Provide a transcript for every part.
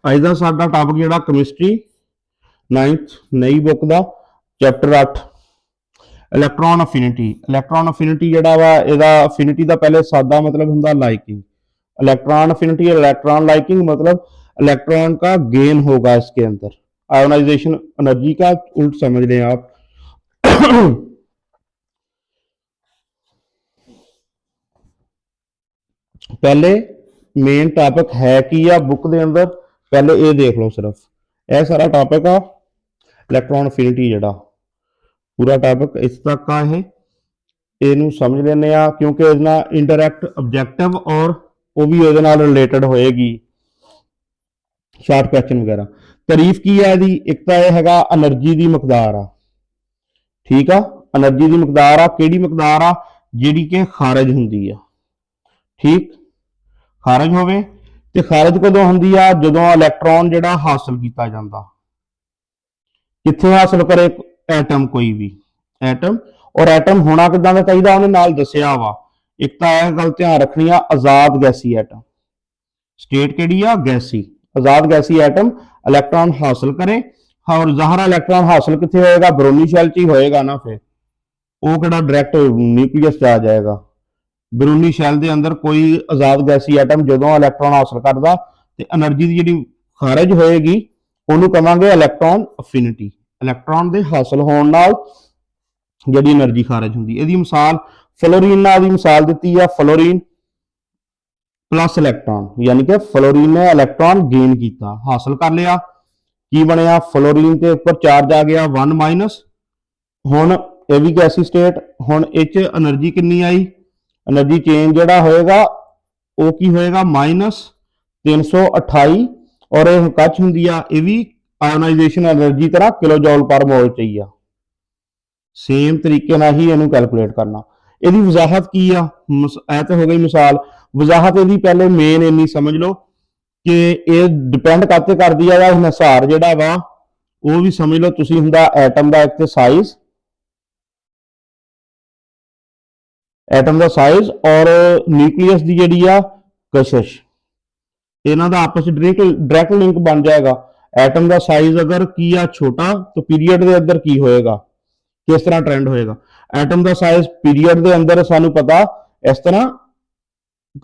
ਅੱਜ ਦਾ ਸਾਡਾ ਟਾਪਿਕ ਜਿਹੜਾ ਕੈਮਿਸਟਰੀ 9th नई बुक का chapter 8 electron affinity. Electron affinity ਜਿਹੜਾ ਵਾ ਇਹਦਾ ਅਫਿਨਿਟੀ ਦਾ ਪਹਿਲੇ ਸਾਦਾ मतलब ਹੁੰਦਾ liking. Electron affinity electron liking मतलब इलेक्ट्रॉन का गेन होगा इसके अंदर। आयोनाइजेशन एनर्जी का उल्ट समझ लें आप। पहले मेन टॉपिक है कि या बुक के अंदर पहले ये देख लो सिर्फ यह सारा टॉपिक आ इलैक्ट्रॉन अफिनिटी जड़ा पूरा टॉपिक इस तक का है इनू समझ लेने क्योंकि इसना इंटरैक्ट ऑब्जेक्टिव और वो भी ये रिलेटेड होएगी शॉर्ट क्वेश्चन वगैरह। तारीफ की है दी एक तो यह है एनर्जी की मकदार आ। ठीक आ एनर्जी की मकदार आ केड़ी मकदार आ जिहड़ी कि खारिज हुंदी आ। ठीक खारिज होवे ते खारिज कदों हुंदी आ जदों इलैक्ट्रॉन जिहड़ा हासिल कीता जांदा कित्थे हासिल करे एटम कोई भी एटम और एटम होना किदां दा चाहीदा उहने नाल दस्सिया वा। एक तां यह गल ध्यान रखनी आ आजाद गैसी एटम स्टेट किहड़ी आ गैसी आजाद गैसी एटम इलैक्ट्रॉन हासिल करे और ज़ाहरा इलैक्ट्रॉन हासिल कित्थे होएगा बरूनी शैल च ही होएगा ना फिर वो किहड़ा डायरैक्ट न्यूक्लियस च आ जाएगा। बरूनी शैल के अंदर कोई आजाद गैसी एटम जदों इलैक्ट्रॉन हासिल करदा ते एनर्जी दी जिहड़ी खारिज होएगी ਉਹਨੂੰ ਕਵਾਂਗੇ ਇਲੈਕਟ੍ਰॉन ਅਫਿਨਿਟੀ। ਇਲੈਕਟ੍ਰॉन ਦੇ ਹਾਸਲ ਹੋਣ ਨਾਲ ਜਿਹੜੀ એનર્ਜੀ ਖਾਰਜ ਹੁੰਦੀ। ਇਹਦੀ ਮਿਸਾਲ ਫਲੋਰੀਨ ਨਾਲ ਦੀ ਮਿਸਾਲ ਦਿੱਤੀ ਆ ਫਲੋਰੀਨ ਪਲੱਸ ਇਲੈਕਟ੍ਰॉन ਯਾਨੀ ਕਿ ਫਲੋਰੀਨ ਨੇ ਇਲੈਕਟ੍ਰॉन ਗੇਨ ਕੀਤਾ ਹਾਸਲ ਕਰ ਲਿਆ ਕੀ ਬਣਿਆ ਫਲੋਰੀਨ ਦੇ ਉੱਪਰ ਚਾਰਜ ਆ ਗਿਆ 1 ਮਾਈਨਸ। ਹੁਣ ਇਹ ਵੀ ਗੈਸੀ ਸਟੇਟ ਹੁਣ ਇਹ ਚ એનર્ਜੀ ਕਿੰਨੀ ਆਈ એનર્ਜੀ ਚੇਂਜ ਜਿਹੜਾ ਹੋਏਗਾ ਉਹ ਕੀ ਹੋਏਗਾ -328 और यह कच हुंदी आ यह भी आयोनाइजेशन एनर्जी तरह किलो जॉल पर मोल चाहिए। सेम तरीके नाल ही इहनूं कैलकुलेट करना। इहदी वजाहत की आ ऐ तो हो गई मिसाल। वजाहत इहदी पहले मेन इन्नी समझ लो कि यह डिपेंड करते करदी आ हिसार जिहड़ा वा वो भी समझ लो तुसीं हुंदा एटम दा एक ते साइज एटम दा साइज और न्यूक्लियस दी जिहड़ी आ कशिश इन्हां दा आपस डायरैक्ट लिंक बन जाएगा। एटम का साइज अगर की आ छोटा तो पीरीयड के अंदर की होएगा किस तरह ट्रेंड होएगा। एटम का साइज पीरीयड के अंदर सानू पता इस तरह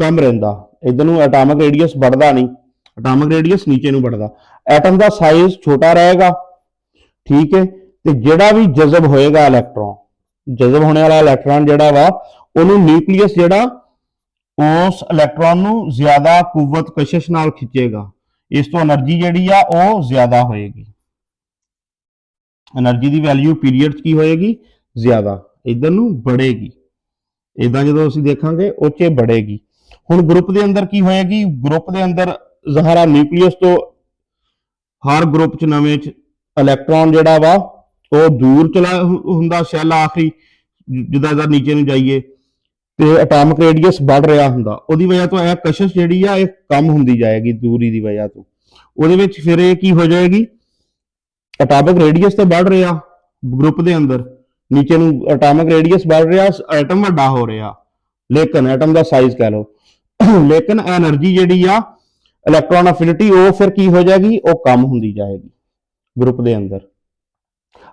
कम रहिंदा इधर नूं एटॉमिक रेडियस बढ़ता नहीं एटॉमिक रेडियस नीचे नूं बढ़ता एटम का साइज छोटा रहेगा। ठीक है तो जिहड़ा भी जज़ब होएगा इलैक्ट्रॉन जज़ब होने वाला इलैक्ट्रॉन जिहड़ा वा उहनूं न्यूक्लियस जिहड़ा उस इलैक्ट्रॉन नूं ज्यादा कुवत कशिश नाल खिंचेगा इस तो एनर्जी जिहड़ी आ वो ज्यादा होएगी। एनर्जी की वैल्यू पीरीयड की होएगी ज्यादा इधर नूं बढ़ेगी इदां जदों असीं देखांगे उह च बढ़ेगी। हुण ग्रुप के अंदर की होएगी ग्रुप के अंदर ज़ाहरा न्यूक्लियस तो हर ग्रुप च नवें इलैक्ट्रॉन जिहड़ा वा वो दूर चला हुंदा शैल आखिरी जिद्दां जिद्दां नीचे नूं जाइए तो एटॉमिक रेडियस बढ़ रहा हुंदा उहदी वजह तो यह कशिश जिहड़ी आ यह कम हुंदी जाएगी दूरी की वजह तो उहदे विच फिर ये की हो जाएगी एटॉमिक रेडियस तो बढ़ रहा ग्रुप के अंदर नीचे नूं एटॉमिक रेडियस बढ़ रहा एटम वड्डा हो रहा लेकिन एटम का साइज कह लो लेकिन एनर्जी जिहड़ी आ इलैक्ट्रॉन अफिनिटी वो फिर की हो जाएगी वो कम हुंदी जाएगी ग्रुप के अंदर।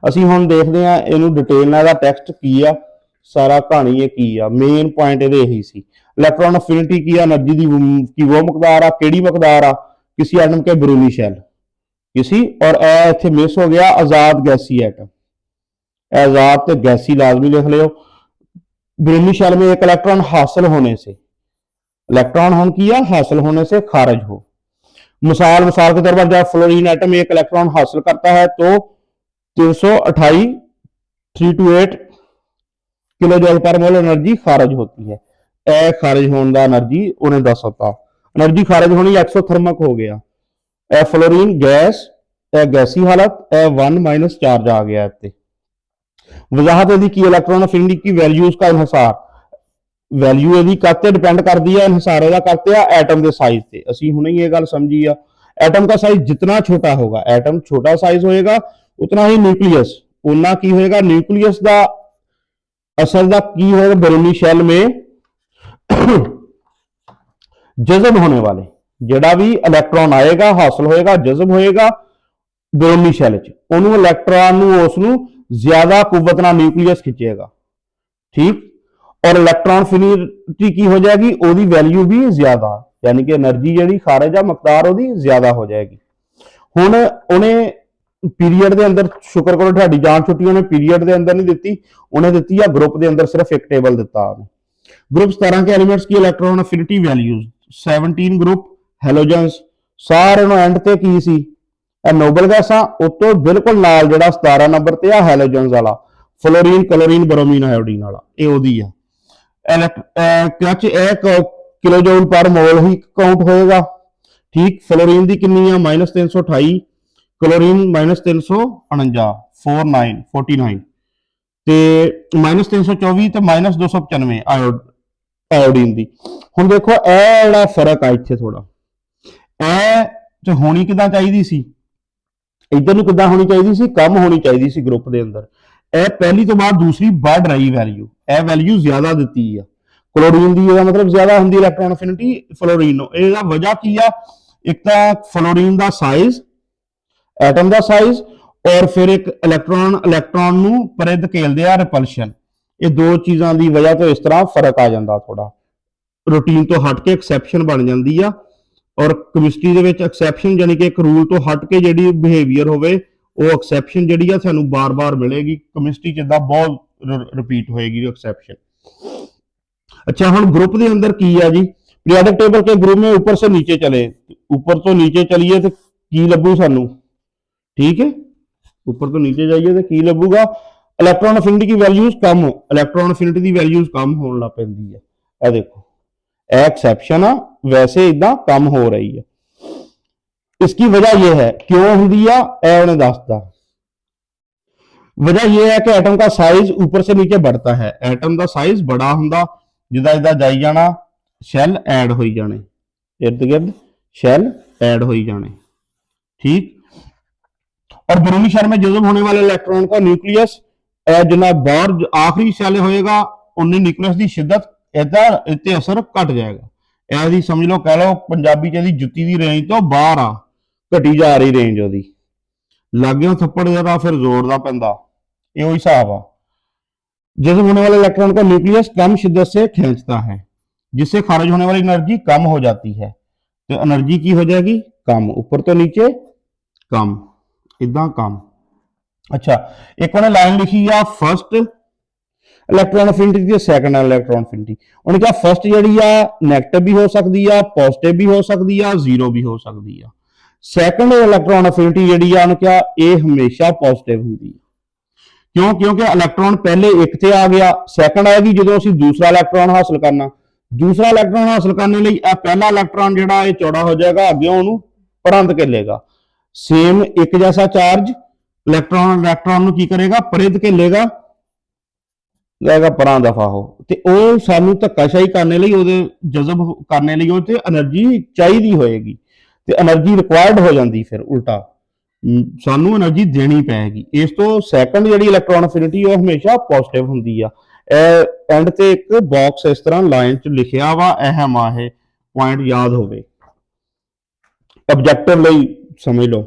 असीं हुण देखदे हां इहनूं डिटेल नाल दा टैक्सट की आ सारा कहानी ये की आ मेन पॉइंट ये यही सी। इलैक्ट्रॉन अफिनिटी की एनर्जी की वो मकदार आ केड़ी मकदार आ किसी एटम के बरूनी शैल किसी और इत्थे मिस हो गया आजाद गैसी एटम आजाद ते गैसी लाजमी लिख लियो। बरूनी शैल में एक इलेक्ट्रॉन हासिल होने से इलेक्ट्रॉन होने की हासिल होने से खारिज हो। मिसाल के तौर पर जब फ्लोरीन एटम एक इलेक्ट्रॉन हासिल करता है तो 328 328 किलो जॉल पर मोल एनर्जी खारिज होती है। ए खारिज होने का एनर्जी उन्हें दस होता एनर्जी खारिज होनी एक्सोथर्मिक हो गया ए फ्लोरीन गैस ए गैसी हालत ए 1 माइनस चार्ज आ गया इत्ते। वजाहत यदि की इलैक्ट्रॉन अफिनिटी की वैल्यू उसका इन्हिसार वैल्यू यदि करते डिपेंड करती है इन्हिसार का करते हैं एटम के साइज से। असीं हुणे ये गल समझी आ एटम का साइज जितना छोटा होगा एटम छोटा साइज होएगा उतना ही न्यूक्लियस उतना की होएगा न्यूक्लियस का असल का की होगा बरूनी शैल में जज़ब होने वाले ਜਿਹੜਾ ਵੀ ਇਲੈਕਟ੍ਰੋਨ ਆਏਗਾ, ਹਾਸਲ ਹੋਏਗਾ, ਜਜ਼ਬ ਹੋਏਗਾ ਬਰੋਮੀ ਸ਼ੈਲ 'ਚ, ਉਹਨੂੰ ਇਲੈਕਟ੍ਰੋਨ ਨੂੰ ਉਸ ਨੂੰ ਜ਼ਿਆਦਾ ਕੁਵਤ ਨਾਲ ਨਿਊਕਲੀਅਸ ਖਿੱਚੇਗਾ। ਠੀਕ। ਔਰ ਇਲੈਕਟ੍ਰੋਨ ਅਫਿਨਿਟੀ ਕੀ ਹੋ ਜਾਏਗੀ, ਉਹਦੀ ਵੈਲਿਊ ਵੀ ਜ਼ਿਆਦਾ, ਯਾਨੀ ਕਿ એનર્ਜੀ ਜਿਹੜੀ ਖਾਰਜ ਆ ਮਕਦਾਰ ਉਹਦੀ ਜ਼ਿਆਦਾ ਹੋ ਜਾਏਗੀ। ਹੁਣ ਉਹਨੇ ਪੀਰੀਅਡ ਦੇ ਅੰਦਰ, ਸ਼ੁਕਰ ਕਰੋ ਤੁਹਾਡੀ ਜਾਨ ਛੁੱਟੀ, ਉਹਨੇ ਪੀਰੀਅਡ ਦੇ ਅੰਦਰ ਨਹੀਂ ਦਿੱਤੀ, ਉਹਨੇ ਦਿੱਤੀ ਆ ਗਰੁੱਪ ਦੇ ਅੰਦਰ ਸਿਰਫ ਇੱਕ ਟੇਬਲ ਦਿੱਤਾ ਉਹਨੇ। ग्रुप 17 के एलिमेंट्स की electron affinity values 17 group halogens सारे नु एंड ते की सी नोबल गैसां उतो बिल्कुल नाल जेड़ा 17 नंबर ते आ हेलोजेंस वाला फ्लोरीन क्लोरीन ब्रोमीन आयोडीन वाला ए ओदी आ क्च ए किलोजूल पर मोल ही काउंट होएगा। ठीक। फ्लोरीन दी कितनी है -328, क्लोरीन -349 49 ਤੇ -324 ਤੇ -295 ਆਇਓਡੀਨ ਦੀ। ਹੁਣ ਦੇਖੋ ਇਹ ਜਿਹੜਾ ਫਰਕ ਆ ਇੱਥੇ ਥੋੜਾ, ਇਹ ਤੇ ਹੋਣੀ ਕਿਦਾਂ ਚਾਹੀਦੀ ਸੀ, ਇਧਰ ਨੂੰ ਕਿਦਾਂ ਹੋਣੀ ਚਾਹੀਦੀ ਸੀ, ਕਮ ਹੋਣੀ ਚਾਹੀਦੀ ਸੀ ਗਰੁੱਪ ਦੇ ਅੰਦਰ। ਇਹ ਪਹਿਲੀ ਤੋਂ ਬਾਅਦ ਦੂਸਰੀ ਵੱਧ ਰਹੀ ਵੈਲਿਊ, ਇਹ ਵੈਲਿਊ ਜ਼ਿਆਦਾ ਦਿੱਤੀ ਆ ਕਲੋਰੀਨ ਦੀ, ਇਹਦਾ ਮਤਲਬ ਜ਼ਿਆਦਾ ਹੁੰਦੀ ਇਲੈਕਟ੍ਰੋਨ ਅਫਿਨਿਟੀ ਫਲੋਰੀਨ ਨੂੰ। ਇਹਦਾ ਵਜ੍ਹਾ ਕੀ ਆ, ਇੱਕ ਤਾਂ ਫਲੋਰੀਨ ਦਾ ਸਾਈਜ਼, ਐਟਮ ਦਾ ਸਾਈਜ਼, और फिर एक इलेक्ट्रॉन ਨੂੰ ਪਰੇ ਧਕੇਲਦੇ ਆ ਰਿਪਲਸ਼ਨ। ਇਹ ਦੋ ਚੀਜ਼ਾਂ ਦੀ ਵਜ੍ਹਾ ਤੋਂ ਇਸ ਤਰ੍ਹਾਂ ਫਰਕ ਆ ਜਾਂਦਾ, ਥੋੜਾ ਰੂਟੀਨ ਤੋਂ ਹਟ ਕੇ ਐਕਸੈਪਸ਼ਨ ਬਣ ਜਾਂਦੀ ਆ। ਔਰ ਕੈਮਿਸਟਰੀ ਦੇ ਵਿੱਚ ਐਕਸੈਪਸ਼ਨ ਯਾਨੀ ਕਿ ਇੱਕ ਰੂਲ ਤੋਂ ਹਟ ਕੇ ਜਿਹੜੀ ਬਿਹੇਵੀਅਰ ਹੋਵੇ, ਉਹ ਐਕਸੈਪਸ਼ਨ ਜਿਹੜੀ ਆ ਸਾਨੂੰ ਬਾਰ-ਬਾਰ ਮਿਲੇਗੀ। ਕੈਮਿਸਟਰੀ ਚ ਇਦਾਂ ਬਹੁਤ ਰਿਪੀਟ ਹੋਏਗੀ ਐਕਸੈਪਸ਼ਨ। अच्छा, ਹੁਣ ग्रुप के अंदर की है जी, पीरियोडिक टेबल के ग्रुप में ऊपर से नीचे चले, ऊपर तो नीचे चलिए तो की लभू सानू। ठीक है, ऊपर तो नीचे जाइए तो की लभूगा, इलेक्ट्रॉन अफिनिटी की वैल्यूज कम हो, इलेक्ट्रॉन अफिनिटी की वैल्यूज कम होने लग पैंदी है। ए देखो ए एक्सेप्शन आ, वैसे इदा कम हो रही है। इसकी वजह यह है क्यों होंदी आ, ए उन्हें दसदा। वजह यह है कि एटम का साइज ऊपर से नीचे बढ़ता है, एटम का साइज बड़ा हुंदा, जिदा इदा जाई जाना शैल ऐड हो जाने, इर्द गिर्द शैल ऐड हो जाने। ठीक। और बरूनी शैल में जज्ब होने वाले इलेक्ट्रॉन का न्यूक्लियस जितना बाहर आखिरी शैल होएगा, उन्नी न्यूक्लियस की शिद्दत इतने असर घट जाएगा। ऐसी समझ लो, कह लो पंजाबी च जुत्ती की रेंज तो बाहर आ, घटी जा रही रेंज ओदी, लाग्यों थप्पड़ ज्यादा फिर जोर दा पैंदा, यो हिसाब आ। जज्ब होने वाले इलेक्ट्रॉन का न्यूक्लियस कम शिद्दत से खींचता है, जिससे खारिज होने वाली एनर्जी कम हो जाती है। तो एनर्जी की हो जाएगी कम, ऊपर तो नीचे कम, इदा कम। अच्छा, एक उन्हें लाइन लिखी आ first electron affinity, second electron affinity. उन्हें कहा फर्स्ट जी नैगेटिव भी हो सकती है, पॉजिटिव भी हो सकती है, जीरो भी हो सकती है। सैकंड इलेक्ट्रॉन अफिनिटी जी उन्हें कहा यह हमेशा पॉजिटिव होंगी है। क्यों? क्योंकि इलेक्ट्रॉन पहले एक से आ गया, सैकंड आएगी जो असीं दूसरा इलेक्ट्रॉन हासिल करना। दूसरा इलेक्ट्रॉन हासिल करने लिए पहला इलेक्ट्रॉन जिहड़ा ये चौड़ा हो जाएगा, अगे उन्होंने परां धकेलेगा। सेम एक जैसा चार्ज इलेक्ट्रॉन नूं की करेगा, परे धकेलेगा, लेगा परां दफा हो। ते ओह सानूं धक्काशाही करने लिए, उहदे जज़ब करने लिए उहते एनर्जी चाहिदी होएगी, ते एनर्जी रिक्वायर्ड हो जाती, फिर उल्टा सानू एनर्जी देनी पैगी। इस तो सैकंड जी इलेक्ट्रॉन अफिनिटी वो हमेशा पॉजिटिव होंगी आ। एंड ते एक बॉक्स इस तरह लाइन च लिखिया वा, अहम आ पॉइंट याद होवे, ऑब्जेक्टिव लई समझ लो।